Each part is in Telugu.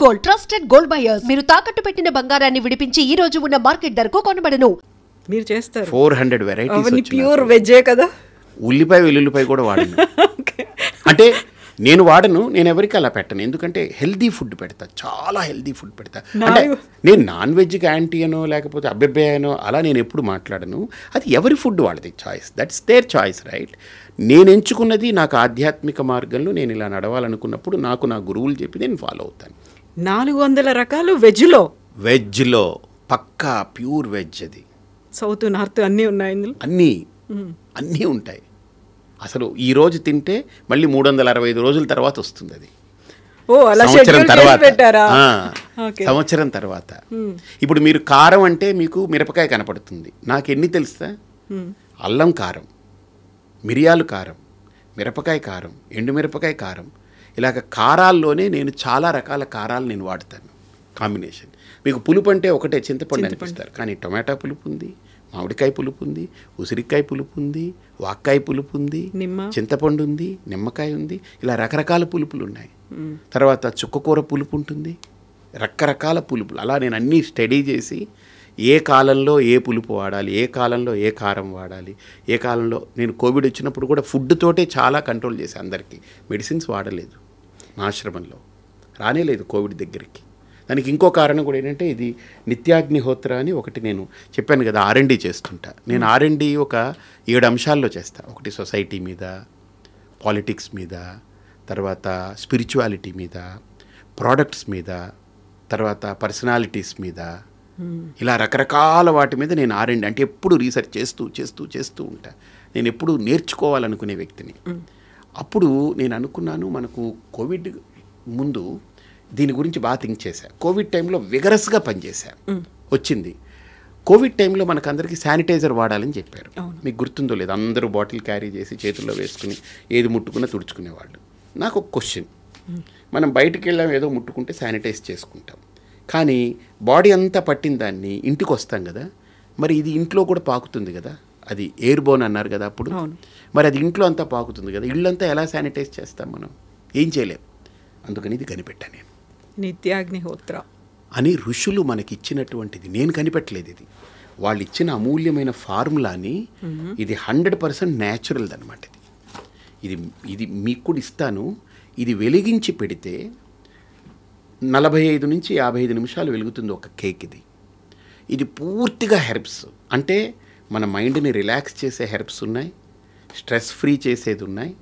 Gold trusted gold buyers. మీరు తాకట్టు పెట్టిన బంగారాన్ని విడిపించి ఈ రోజు ఉన్న మార్కెట్ ధరకు కొనబడను. మీరు చేస్తారు 400 వెరైటీస్ ప్యూర్ వెజ్జే కదా. ఉల్లిపాయ వెల్లుల్లిపాయ కూడా వాడను. అంటే నేను వాడను, నేను ఎవరికి అలా పెట్టను. ఎందుకంటే హెల్దీ ఫుడ్ పెడతా, చాలా హెల్దీ ఫుడ్ పెడతా. అంటే నేను నాన్ వెజ్కి యాంటీ అనో లేకపోతే అబ్బెబ్బేనో అలా నేను ఎప్పుడు మాట్లాడను. అది ఎవరి ఫుడ్ వాళ్ళది choice, that's their choice, right. నేను ఎంచుకున్నది నాకు ఆధ్యాత్మిక మార్గంలో నేను ఇలా నడవాలనుకున్నప్పుడు నాకు నా గురువులు చెప్పి నేను ఫాలో అవుతాను. 400 రకాలు వెజ్లో పక్కా ప్యూర్ వెజ్. అది సౌత్ నార్త్ అన్నీ ఉన్నాయి ఇందులో, అన్నీ ఉంటాయి. అసలు ఈ రోజు తింటే మళ్ళీ 365 రోజుల తర్వాత వస్తుంది. అది సంవత్సరం తర్వాత. ఇప్పుడు మీరు కారం అంటే మీకు మిరపకాయ కనపడుతుంది, నాకు ఎన్ని తెలుసా? అల్లం కారం, మిరియాలు కారం, మిరపకాయ కారం, ఎండుమిరపకాయ కారం, ఇలాగ కారాల్లోనే నేను చాలా రకాల కారాలు నేను వాడతాను కాంబినేషన్. మీకు పులుపు అంటే ఒకటే చింతపండు అనిపిస్తారు, కానీ టొమాటో పులుపు ఉంది, మామిడికాయ పులుపు ఉంది, ఉసిరికాయ పులుపు ఉంది, వాక్కాయ పులుపు ఉంది, చింతపండు ఉంది, నిమ్మకాయ ఉంది, ఇలా రకరకాల పులుపులు ఉన్నాయి. తర్వాత చుక్కకూర పులుపు ఉంటుంది, రకరకాల పులుపులు. అలా నేను అన్నీ స్టడీ చేసి ఏ కాలంలో ఏ పులుపు వాడాలి, ఏ కాలంలో ఏ కారం వాడాలి, ఏ కాలంలో. నేను కోవిడ్ వచ్చినప్పుడు కూడా ఫుడ్ తోటే చాలా కంట్రోల్ చేశాను అందరికీ. మెడిసిన్స్ వాడలేదు, మా ఆశ్రమంలో రానేలేదు కోవిడ్ దగ్గరికి. దానికి ఇంకో కారణం కూడా ఏంటంటే ఇది నిత్యాగ్నిహోత్ర అని ఒకటి నేను చెప్పాను కదా, R&D చేస్తుంటా. నేను R&D ఒక 7 అంశాల్లో చేస్తా. ఒకటి సొసైటీ మీద, పాలిటిక్స్ మీద, తర్వాత స్పిరిచువాలిటీ మీద, ప్రోడక్ట్స్ మీద, తర్వాత పర్సనాలిటీస్ మీద, ఇలా రకరకాల వాటి మీద నేను R&D అంటే ఎప్పుడు రీసెర్చ్ చేస్తూ ఉంటా. నేను ఎప్పుడు నేర్చుకోవాలనుకునే వ్యక్తిని. అప్పుడు నేను అనుకున్నాను, మనకు కోవిడ్ ముందు దీని గురించి బాగా థింక్ చేశా. కోవిడ్ టైంలో విగరస్గా పనిచేశా. వచ్చింది కోవిడ్ టైంలో మనకందరికీ శానిటైజర్ వాడాలని చెప్పారు. మీకు గుర్తుందో లేదు, అందరూ బాటిల్ క్యారీ చేసి చేతుల్లో వేసుకుని ఏది ముట్టుకున్నా తుడుచుకునేవాళ్ళు. నాకు ఒక క్వశ్చన్, మనం బయటికి వెళ్ళాం ఏదో ముట్టుకుంటే శానిటైజ్ చేసుకుంటాం, కానీ బాడీ అంతా పట్టిన దాన్ని ఇంటికి వస్తాం కదా, మరి ఇది ఇంట్లో కూడా పాకుతుంది కదా, అది ఎయిర్ బోన్ అన్నారు కదా అప్పుడు, మరి అది ఇంట్లో అంతా పాకుతుంది కదా, ఇళ్ళంతా ఎలా శానిటైజ్ చేస్తాం మనం? ఏం చేయలేం. అందుకని ఇది కనిపెట్టాను నేను, నిత్యాగ్నిహోత్ర అని. ఋషులు మనకి ఇచ్చినటువంటిది, నేను కనిపెట్టలేదు ఇది, వాళ్ళు ఇచ్చిన అమూల్యమైన ఫార్ములాని. ఇది 100% న్యాచురల్ది అనమాట. ఇది మీకు కూడా ఇస్తాను. ఇది వెలిగించి పెడితే 45 నుంచి 55 నిమిషాలు వెలుగుతుంది ఒక కేక్. ఇది పూర్తిగా హెర్బ్స్, అంటే మన మైండ్ని రిలాక్స్ చేసే హెర్బ్స్ ఉన్నాయి, స్ట్రెస్ ఫ్రీ చేసేది ఉన్నాయి.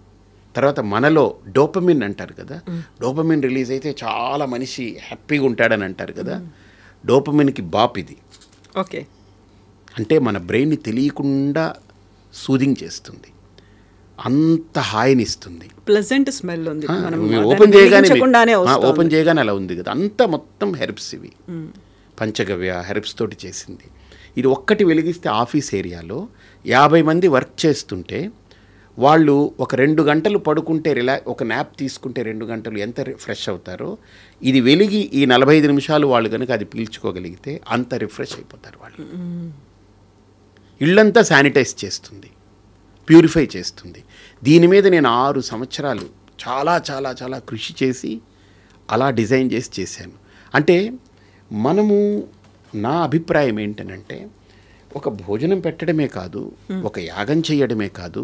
తర్వాత మనలో డోపమిన్ అంటారు కదా, డోపమిన్ రిలీజ్ అయితే చాలా మనిషి హ్యాపీగా ఉంటాడని అంటారు కదా, డోపమిన్కి బాప్ ఇది. ఓకే, అంటే మన బ్రెయిన్ని తెలియకుండా సూదింగ్ చేస్తుంది, అంత హాయిని ఇస్తుంది, ప్లెజెంట్ స్మెల్ ఉంది. ఓపెన్ చేయగానే అలా ఉంది కదా. అంతా మొత్తం హెర్బ్స్ ఇవి, పంచగవ్య హెర్బ్స్ తోటి చేసింది. ఇది ఒక్కటి వెలిగిస్తే ఆఫీస్ ఏరియాలో 50 మంది వర్క్ చేస్తుంటే వాళ్ళు ఒక 2 గంటలు పడుకుంటే ఒక న్యాప్ తీసుకుంటే 2 గంటలు ఎంత ఫ్రెష్ అవుతారో, ఇది వెలిగి ఈ 45 నిమిషాలు వాళ్ళు కనుక అది పీల్చుకోగలిగితే అంత రిఫ్రెష్ అయిపోతారు వాళ్ళు. ఇళ్ళంతా శానిటైజ్ చేస్తుంది, ప్యూరిఫై చేస్తుంది. దీని మీద నేను 6 సంవత్సరాలు చాలా చాలా చాలా కృషి చేసి అలా డిజైన్ చేశాను. అంటే మనము, నా అభిప్రాయం ఏంటనంటే, ఒక భోజనం పెట్టడమే కాదు, ఒక యాగం చేయడమే కాదు,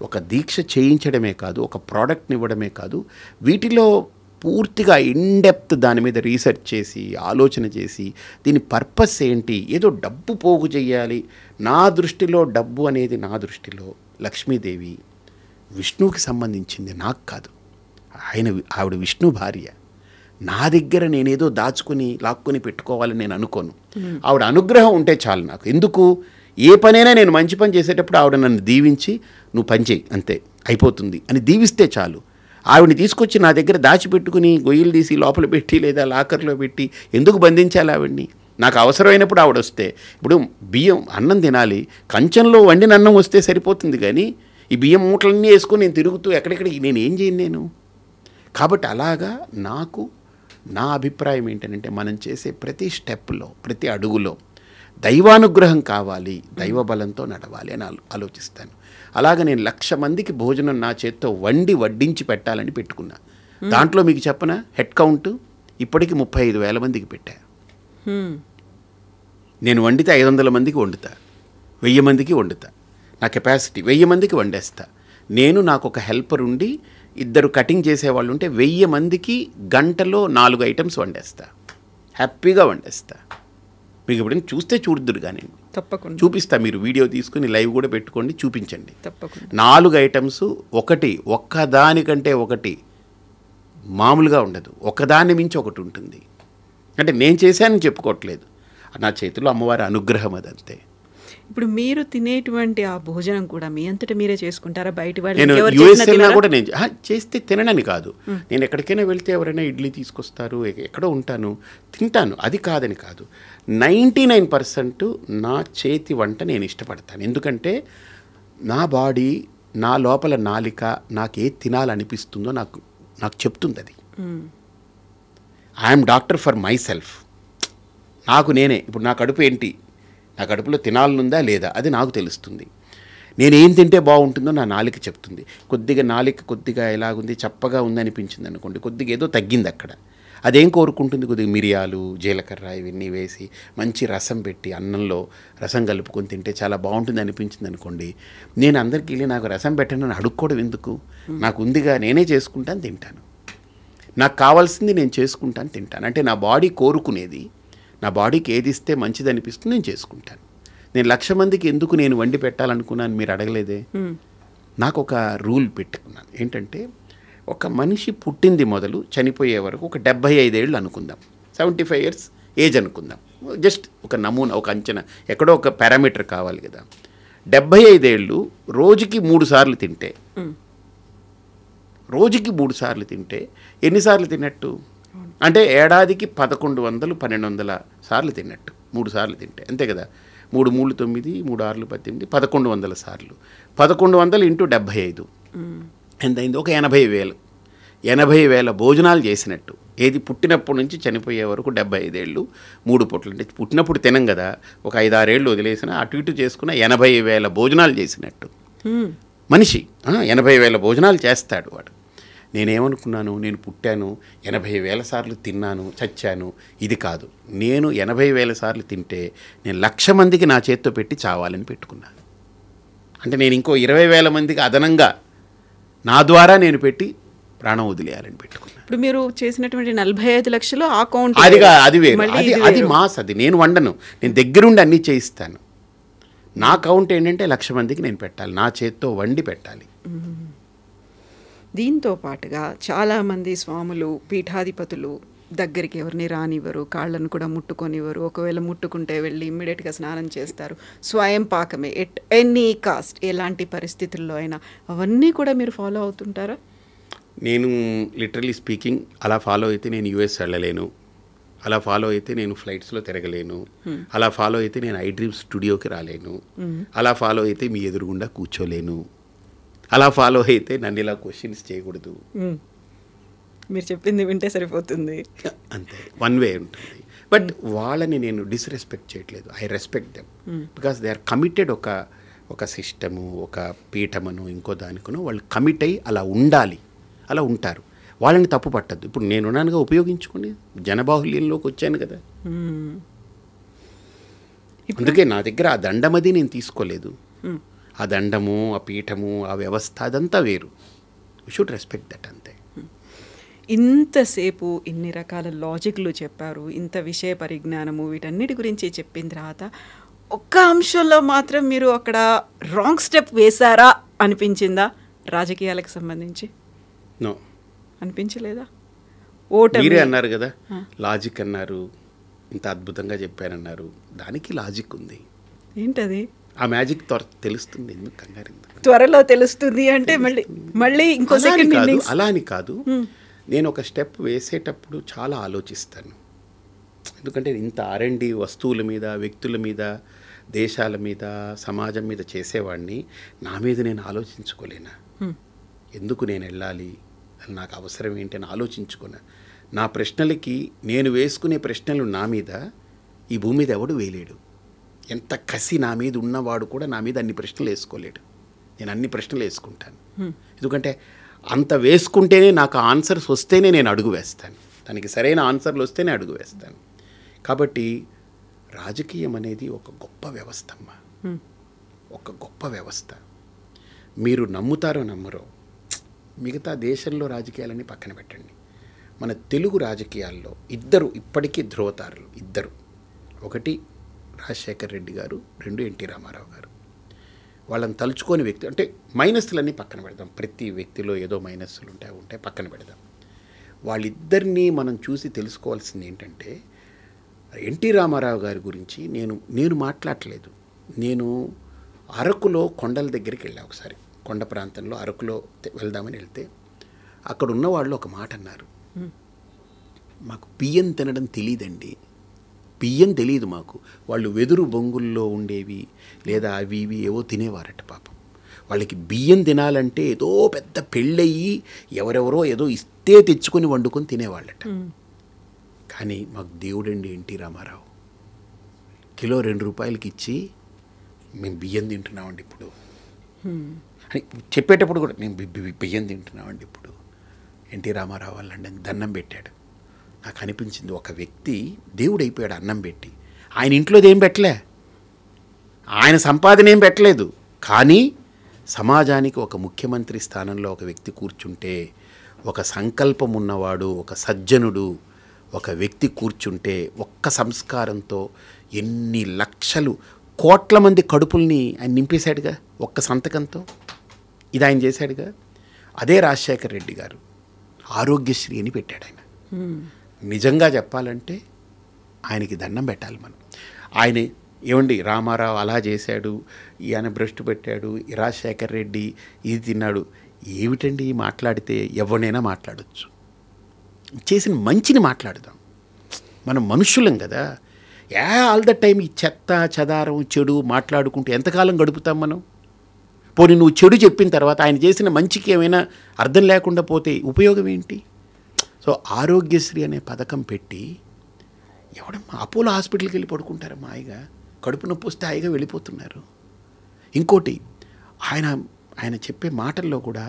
ఒక దీక్ష చేయించడమే కాదు, ఒక ప్రోడక్ట్ని ఇవ్వడమే కాదు, వీటిలో పూర్తిగా ఇన్డెప్త్ దాని మీద రీసెర్చ్ చేసి ఆలోచన చేసి దీని పర్పస్ ఏంటి, ఏదో డబ్బు పోగు చేయాలి. నా దృష్టిలో డబ్బు అనేది, నా దృష్టిలో లక్ష్మీదేవి విష్ణువుకి సంబంధించింది, నాకు కాదు. ఆవిడ విష్ణు భార్య. నా దగ్గర నేనేదో దాచుకుని లాక్కుని పెట్టుకోవాలని నేను అనుకోను. ఆవిడ అనుగ్రహం ఉంటే చాలు నాకు. ఎందుకు, ఏ పనైనా నేను మంచి పని చేసేటప్పుడు ఆవిడ నన్ను దీవించి నువ్వు పని చేయి అంతే అయిపోతుంది అని దీవిస్తే చాలు. ఆవిడని తీసుకొచ్చి నా దగ్గర దాచిపెట్టుకుని గొయ్యలు తీసి లోపల పెట్టి లేదా లాకర్లో పెట్టి ఎందుకు బంధించాలి ఆవిడ్ని? నాకు అవసరమైనప్పుడు ఆవిడ వస్తే, ఇప్పుడు బియ్యం అన్నం తినాలి, కంచంలో వండిన అన్నం వస్తే సరిపోతుంది, కానీ ఈ బియ్యం మూటలన్నీ వేసుకొని నేను తిరుగుతూ ఎక్కడెక్కడికి నేను ఏం చేయను నేను. కాబట్టి అలాగా నాకు నా అభిప్రాయం ఏంటంటే, మనం చేసే ప్రతి స్టెప్లో, ప్రతి అడుగులో దైవానుగ్రహం కావాలి, దైవ బలంతో నడవాలి అని ఆలోచిస్తాను. అలాగే నేను 1,00,000 మందికి భోజనం నా చేత్తో వడ్డించి పెట్టాలని పెట్టుకున్నా. దాంట్లో మీకు చెప్పనా, హెడ్ కౌంట్ ఇప్పటికి 35,000 మందికి పెట్టా. నేను వండితే 500 మందికి వండుతా, 1000 మందికి వండుతా. నా కెపాసిటీ 1000 మందికి వండేస్తా. నాకు ఒక హెల్పర్ ఉండి 2 కటింగ్ చేసేవాళ్ళు ఉంటే 1000 మందికి గంటలో 4 ఐటమ్స్ వండేస్తా, హ్యాపీగా వండేస్తా. మీకు ఎప్పుడైనా చూస్తే చూడుదురు కానీ తప్పకుండా చూపిస్తా. మీరు వీడియో తీసుకుని లైవ్ కూడా పెట్టుకోండి, చూపించండి. తప్పకుండా 4 ఐటమ్స్ ఒక్కదానికంటే ఒకటి మామూలుగా ఉండదు, ఒకదాన్ని మించి ఒకటి ఉంటుంది. అంటే నేను చేశానని చెప్పుకోవట్లేదు, నా చేతిలో అమ్మవారి అనుగ్రహం అదంతే. ఇప్పుడు మీరు తినేటువంటి ఆ భోజనం కూడా మీ అంతటా మీరే చేసుకుంటారా? బయట నేను యూఎస్ వెళ్ళినా కూడా నేను చేస్తే తిననని కాదు, నేను ఎక్కడికైనా వెళ్తే ఎవరైనా ఇడ్లీ తీసుకొస్తారు, ఎక్కడో ఉంటాను, తింటాను, అది కాదని కాదు. 99% నా చేతి వంట నేను ఇష్టపడతాను. ఎందుకంటే నా బాడీ, నా లోపల నాలిక నాకు ఏది తినాలనిపిస్తుందో నాకు చెప్తుంది. అది I'm doctor for my self. నాకు నేనే ఇప్పుడు నా కడుపు ఏంటి, నా కడుపులో తినాలనుందా లేదా అది నాకు తెలుస్తుంది. నేనేం తింటే బాగుంటుందో నా నాలిక చెప్తుంది. కొద్దిగా ఎలాగుంది, చప్పగా ఉందనిపించింది అనుకోండి, కొద్దిగా ఏదో తగ్గింది అక్కడ. అదేం కోరుకుంటుంది, కొద్దిగా మిరియాలు, జీలకర్ర ఇవన్నీ వేసి మంచి రసం పెట్టి అన్నంలో రసం కలుపుకొని తింటే చాలా బాగుంటుంది అనిపించింది అనుకోండి, నేను అందరికీ వెళ్ళి నాకు రసం పెట్టండి అని అడుక్కోవడం ఎందుకు, నాకు ఉందిగా నేనే చేసుకుంటాను తింటాను. నాకు కావాల్సింది నేను చేసుకుంటాను తింటాను. అంటే నా బాడీ కోరుకునేది, నా బాడీకి ఏది ఇస్తే మంచిది అనిపిస్తుంది నేను చేసుకుంటాను. నేను 1,00,000 మందికి ఎందుకు నేను వండి పెట్టాలనుకున్నాను మీరు అడగలేదే. నాకు ఒక రూల్ పెట్టుకున్నాను, ఏంటంటే ఒక మనిషి పుట్టింది మొదలు చనిపోయే వరకు ఒక 75 ఏళ్ళు అనుకుందాం, 75 ఇయర్స్ ఏజ్ అనుకుందాం. జస్ట్ ఒక నమూనా, ఒక అంచనా, ఎక్కడో ఒక పారామీటర్ కావాలి కదా. 75 ఏళ్ళు రోజుకి 3 సార్లు తింటే, రోజుకి 3 సార్లు తింటే ఎన్నిసార్లు తిన్నట్టు? అంటే ఏడాదికి 1100-1200 సార్లు తిన్నట్టు, 3 సార్లు తింటే అంతే కదా. 3 3 9, 3 6 18, 1100 సార్లు. 1100 ఇంటూ 75 ఎంతైంది? ఒక 80,000. 80,000 భోజనాలు చేసినట్టు. ఏది పుట్టినప్పటి నుంచి చనిపోయే వరకు 75 ఏళ్ళు 3 పూటలు. అంటే పుట్టినప్పుడు తినం కదా, ఒక 5-6 ఏళ్ళు వదిలేసిన అటు ఇటు చేసుకున్న 80,000 భోజనాలు చేసినట్టు మనిషి. 80,000 భోజనాలు చేస్తాడు వాడు. నేనేమనుకున్నాను, నేను పుట్టాను 80,000 సార్లు తిన్నాను చచ్చాను, ఇది కాదు. నేను 80,000 సార్లు తింటే నేను 1,00,000 మందికి నా చేత్తో పెట్టి చావాలని పెట్టుకున్నాను. అంటే నేను ఇంకో 20,000 మందికి అదనంగా నా ద్వారా నేను పెట్టి ప్రాణం వదిలేయాలని పెట్టుకున్నాను. ఇప్పుడు మీరు చేసినటువంటి 45 లక్షలు ఆ కౌంట్ అది వేరు, అది మాస్. అది నేను వండను, నేను దగ్గరుండి అన్నీ చేయిస్తాను. నా కౌంట్ ఏంటంటే 1,00,000 మందికి నేను పెట్టాలి, నా చేత్తో వండి పెట్టాలి. దీంతో పాటుగా చాలామంది స్వాములు, పీఠాధిపతులు దగ్గరికి ఎవరిని రానివ్వరు, కాళ్ళను కూడా ముట్టుకొనివ్వరు. ఒకవేళ ముట్టుకుంటే వెళ్ళి ఇమ్మీడియట్గా స్నానం చేస్తారు. స్వయం పాకమే ఎట్ ఎనీ కాస్ట్, ఎలాంటి పరిస్థితుల్లో అయినా. అవన్నీ కూడా మీరు ఫాలో అవుతుంటారా? నేను లిటరలీ స్పీకింగ్ అలా ఫాలో అయితే నేను యూఎస్ వెళ్ళలేను, అలా ఫాలో అయితే నేను ఫ్లైట్స్లో తిరగలేను, అలా ఫాలో అయితే నేను ఐ డ్రీమ్ స్టూడియోకి రాలేను, అలా ఫాలో అయితే మీ ఎదురుగుండా కూర్చోలేను, అలా ఫాలో అయితే నన్ను ఇలా క్వశ్చన్స్ చేయకూడదు. మీరు చెప్పింది వింటే సరిపోతుంది, అంతే. వన్ వే ఉంటుంది. బట్ వాళ్ళని నేను డిస్రెస్పెక్ట్ చేయట్లేదు, I respect them. Because they are committed. ఒక సిస్టము, ఒక పీఠమను, ఇంకో దానికను వాళ్ళు కమిట్ అయ్యి అలా ఉండాలి, అలా ఉంటారు. వాళ్ళని తప్పు పట్టద్దు. ఇప్పుడు నేనున్నానుగా, ఉపయోగించుకొని జనబాహుల్యంలోకి వచ్చాను కదా. అందుకే నా దగ్గర ఆ దండమది నేను తీసుకోలేదు. ఆ దండము, ఆ పీఠము, ఆ వ్యవస్థ అదంతా వేరు. యూ షుడ్ రెస్పెక్ట్ దట్, అంతే. ఇంతసేపు ఇన్ని రకాల లాజిక్లు చెప్పారు, ఇంత విషయ పరిజ్ఞానము, వీటన్నిటి గురించి చెప్పిన తర్వాత ఒక్క అంశంలో మాత్రం మీరు అక్కడ రాంగ్ స్టెప్ వేశారా అనిపించిందా? రాజకీయాలకు సంబంధించి నో అనిపించలేదా? మీరే అన్నారు కదా, లాజిక్ అన్నారు, ఇంత అద్భుతంగా చెప్పారన్నారు. దానికి లాజిక్ ఉంది. ఏంటది? ఆ మ్యాజిక్ తెలుస్తుంది. ఎందుకు కంగారు? త్వరలో తెలుస్తుంది అంటే మళ్ళీ ఇంకో సెకండ్ ఇన్నింగ్స్. అలా అని కాదు, నేను ఒక స్టెప్ వేసేటప్పుడు చాలా ఆలోచిస్తాను. ఎందుకంటే ఇంత R&D వస్తువుల మీద, వ్యక్తుల మీద, దేశాల మీద, సమాజం మీద చేసేవాడిని నా మీద నేను ఆలోచించుకోలేనా? ఎందుకు నేను వెళ్ళాలి, నాకు అవసరం ఏంటి అని ఆలోచించుకున్నా. నా ప్రశ్నలకి, నేను వేసుకునే ప్రశ్నలు నా మీద ఈ భూమి మీద ఎవడు వేయలేడు. ఎంత కసి నా మీద ఉన్నవాడు కూడా నా మీద అన్ని ప్రశ్నలు వేసుకోలేడు. నేను అన్ని ప్రశ్నలు వేసుకుంటాను. ఎందుకంటే అంత వేసుకుంటేనే నాకు ఆన్సర్స్ వస్తేనే నేను అడుగు వేస్తాను. దానికి సరైన ఆన్సర్లు వస్తేనే అడుగు వేస్తాను. కాబట్టి రాజకీయం అనేది ఒక గొప్ప వ్యవస్థ అమ్మా, ఒక గొప్ప వ్యవస్థ. మీరు నమ్ముతారో నమ్మరో, మిగతా దేశంలో రాజకీయాలన్నీ పక్కన పెట్టండి, మన తెలుగు రాజకీయాల్లో ఇద్దరు ఇప్పటికీ ధ్రువతారులు, ఇద్దరు. ఒకటి రాజశేఖర్ రెడ్డి గారు, రెండు ఎన్టీ రామారావు గారు. వాళ్ళని తలుచుకోని వ్యక్తి అంటే మైనస్లన్నీ పక్కన పెడదాం, ప్రతి వ్యక్తిలో ఏదో మైనస్లు ఉంటాయి పక్కన పెడదాం. వాళ్ళిద్దరినీ మనం చూసి తెలుసుకోవాల్సింది ఏంటంటే, ఎన్టీ రామారావు గారి గురించి నేను మాట్లాడలేదు. నేను అరకులో కొండల దగ్గరికి వెళ్ళా ఒకసారి, కొండ ప్రాంతంలో అరకులో వెళ్దామని వెళ్తే అక్కడ ఉన్న వాళ్ళు ఒక మాట అన్నారు, మాకు బియ్యం తినడం తెలియదండి, బియ్యం తెలియదు మాకు. వాళ్ళు వెదురు బొంగుల్లో ఉండేవి లేదా అవి ఇవి ఏవో తినేవారట పాపం. వాళ్ళకి బియ్యం తినాలంటే ఏదో పెద్ద పెళ్ళయ్యి ఎవరెవరో ఏదో ఇస్తే తెచ్చుకొని వండుకొని తినేవాళ్ళట. కానీ మాకు దేవుడండి ఎన్టీ రామారావు, కిలో 2 రూపాయలకి ఇచ్చి మేము బియ్యం తింటున్నామండి ఇప్పుడు అని చెప్పేటప్పుడు కూడా మేము బియ్యం తింటున్నామండి ఇప్పుడు. ఎన్టీ రామారావు వాళ్ళండి దండం పెట్టాడు. నాకు అనిపించింది, ఒక వ్యక్తి దేవుడు అయిపోయాడు అన్నం పెట్టి. ఆయన ఇంట్లోది ఏం పెట్టలే, ఆయన సంపాదన ఏం పెట్టలేదు, కానీ సమాజానికి ఒక ముఖ్యమంత్రి స్థానంలో ఒక వ్యక్తి కూర్చుంటే, ఒక సంకల్పం ఉన్నవాడు, ఒక సజ్జనుడు ఒక వ్యక్తి కూర్చుంటే ఒక్క సంస్కారంతో ఎన్ని లక్షలు కోట్ల మంది కడుపుల్ని ఆయన నింపేశాడుగా ఒక్క సంతకంతో. ఇది ఆయన చేశాడుగా. అదే రాజశేఖర్ రెడ్డి గారు ఆరోగ్యశ్రీ అని పెట్టాడు ఆయన. నిజంగా చెప్పాలంటే ఆయనకి దండం పెట్టాలి మనం. ఆయన ఏమండి రామారావు అలా చేశాడు, ఈయన భ్రష్టు పెట్టాడు, రాజశేఖర్ రెడ్డి ఇది తిన్నాడు, ఏమిటండి మాట్లాడితే ఎవరినైనా మాట్లాడచ్చు. చేసిన మంచిని మాట్లాడదాం, మనం మనుషులం కదా. ఆల్ ద టైం ఈ చెత్త చెదారం చెడు మాట్లాడుకుంటూ ఎంతకాలం గడుపుతాం మనం? పోనీ నువ్వు చెడు చెప్పిన తర్వాత ఆయన చేసిన మంచికి ఏమైనా అర్థం లేకుండా పోతే ఉపయోగం ఏంటి? సో ఆరోగ్యశ్రీ అనే పథకం పెట్టి ఎవడమ్మా అపోలో హాస్పిటల్కి వెళ్ళి పడుకుంటారమ్మా, హాయిగా కడుపు నొప్పి వస్తే హాయిగా వెళ్ళిపోతున్నారు. ఇంకోటి ఆయన చెప్పే మాటల్లో కూడా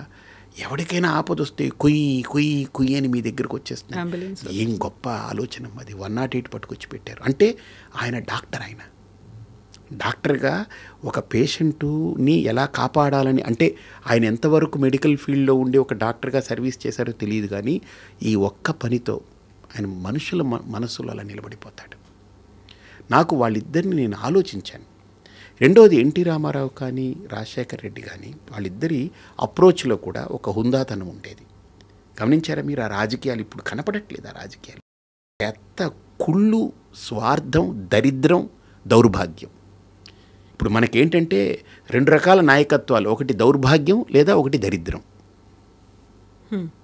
ఎవరికైనా ఆపద వస్తే కుయ్యి కుయ్యి కుయ్యి అని మీ దగ్గరకు వచ్చేస్తున్నారు. ఏం గొప్ప ఆలోచన అది. 108 పట్టుకొచ్చి పెట్టారు. అంటే ఆయన డాక్టర్గా ఒక పేషెంటుని ఎలా కాపాడాలని, అంటే ఆయన ఎంతవరకు మెడికల్ ఫీల్డ్లో ఉండి ఒక డాక్టర్గా సర్వీస్ చేశారో తెలియదు, కానీ ఈ ఒక్క పనితో ఆయన మనుషుల మనసులో అలా నిలబడిపోతాడు. నాకు వాళ్ళిద్దరిని నేను ఆలోచించాను. రెండోది ఎన్టీ రామారావు కానీ రాజశేఖర్ రెడ్డి కానీ వాళ్ళిద్దరి అప్రోచ్లో కూడా ఒక హుందాతనం ఉండేది. గమనించారా మీరు? ఆ రాజకీయాలు ఇప్పుడు కనపడట్లేదు. ఆ రాజకీయాలు పెద్ద కుళ్ళు, స్వార్థం, దరిద్రం, దౌర్భాగ్యం. ఇప్పుడు మనకేంటంటే 2 రకాల నాయకత్వాలు, ఒకటి దౌర్భాగ్యం లేదా ఒకటి దరిద్రం.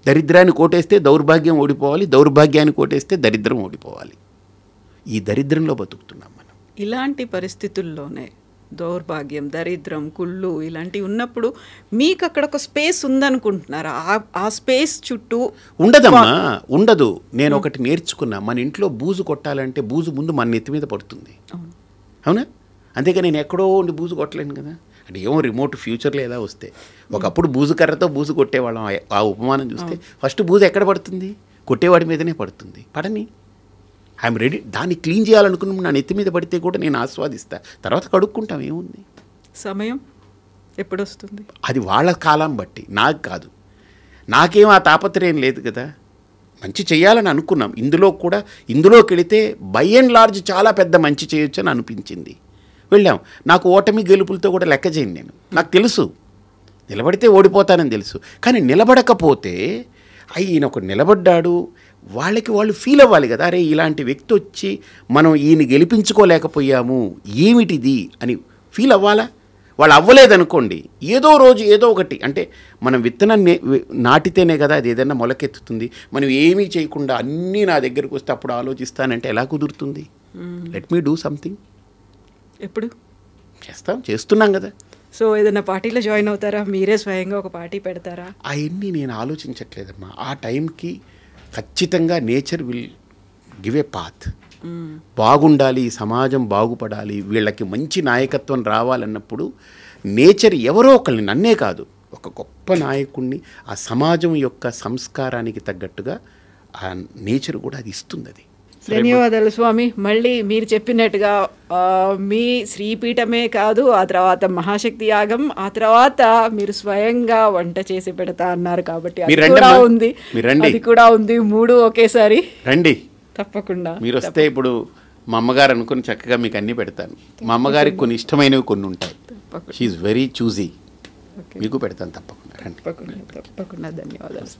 దరిద్రాన్ని కోటేస్తే దౌర్భాగ్యం ఓడిపోవాలి, దౌర్భాగ్యాన్ని కోటేస్తే దరిద్రం ఓడిపోవాలి. ఈ దరిద్రంలో బతుకుతున్నాం మనం. ఇలాంటి పరిస్థితుల్లోనే దౌర్భాగ్యం, దరిద్రం, కుళ్ళు ఇలాంటివి ఉన్నప్పుడు మీకు అక్కడ ఒక స్పేస్ ఉందనుకుంటున్నారా? ఆ స్పేస్ చుట్టూ ఉండదమ్మా, ఉండదు. నేను ఒకటి నేర్చుకున్నా, మన ఇంట్లో బూజు కొట్టాలంటే బూజు ముందు మన నెత్తి మీద పడుతుంది, అవునా? అంతేగా నేను ఎక్కడో ఉండి బూజు కొట్టలేను కదా. అంటే ఏమో రిమోట్ ఫ్యూచర్లో ఎలా వస్తే, ఒకప్పుడు బూజు కర్రతో బూజు కొట్టేవాళ్ళం. ఆ ఉపమానం చూస్తే ఫస్ట్ బూజు ఎక్కడ పడుతుంది? కొట్టేవాడి మీదనే పడుతుంది. పడని, ఐఎమ్ రెడీ. దాన్ని క్లీన్ చేయాలనుకున్న నా నెత్తి మీద పడితే కూడా నేను ఆస్వాదిస్తా, తర్వాత కడుక్కుంటాం, ఏముంది. సమయం ఎప్పుడు వస్తుంది అది వాళ్ళ కాలం బట్టి, నాకు కాదు. నాకేం ఆ తాపత్రయం లేదు కదా. మంచి చేయాలని అనుకున్నాం. ఇందులోకి వెళితే బై అండ్ లార్జ్ చాలా పెద్ద మంచి చేయొచ్చు అని అనిపించింది. వెళ్ళాం. నాకు ఓటమి గెలుపులతో కూడా లెక్క చేయను నేను. నాకు తెలుసు నిలబడితే ఓడిపోతానని తెలుసు. కానీ నిలబడకపోతే ఈయన ఒక నిలబడ్డాడు, వాళ్ళకి వాళ్ళు ఫీల్ అవ్వాలి కదా, అరే ఇలాంటి వ్యక్తి వచ్చి మనం ఈయన గెలిపించుకోలేకపోయాము, ఏమిటిది అని ఫీల్ అవ్వాలా? వాళ్ళు అవ్వలేదనుకోండి, ఏదో రోజు ఏదో ఒకటి, అంటే మనం విత్తనం నాటితేనే కదా అది ఏదైనా మొలకెత్తుతుంది. మనం ఏమీ చేయకుండా అన్నీ నా దగ్గరకు వస్తే అప్పుడు ఆలోచిస్తానంటే ఎలా కుదురుతుంది? Let me do something. ఎప్పుడు చేస్తున్నాం కదా. సో ఏదైనా పార్టీలో జాయిన్ అవుతారా? మీరే స్వయంగా ఒక పార్టీ పెడతారా? అవన్నీ నేను ఆలోచించట్లేదమ్మా. ఆ టైంకి ఖచ్చితంగా nature will give a path. బాగుండాలి, సమాజం బాగుపడాలి, వీళ్ళకి మంచి నాయకత్వం రావాలన్నప్పుడు నేచర్ ఎవరో ఒకళ్ళని, నన్నే కాదు, ఒక గొప్ప నాయకుడిని ఆ సమాజం యొక్క సంస్కారానికి తగ్గట్టుగా ఆ నేచర్ కూడా అది ఇస్తుంది. అది ధన్యవాదాలు స్వామి. మళ్ళీ మీరు చెప్పినట్టుగా మీ శ్రీపీఠమే కాదు, ఆ తర్వాత మహాశక్తి యాగం, ఆ తర్వాత మీరు స్వయంగా వంట చేసి పెడతా అన్నారు కాబట్టి అది కూడా ఉంది, అది కూడా ఉంది. 3 ఒకేసారి రండి. తప్పకుండా మీరు వస్తే ఇప్పుడు మా అమ్మగారు అనుకుని చక్కగా మీకు అన్నీ పెడతాను. మా అమ్మగారికి కొన్ని ఇష్టమైనవి కొన్ని ఉంటాయి. She very choosy. మీకు పెడతాను తప్పకుండా రండి. తప్పకుండా ధన్యవాదాలు.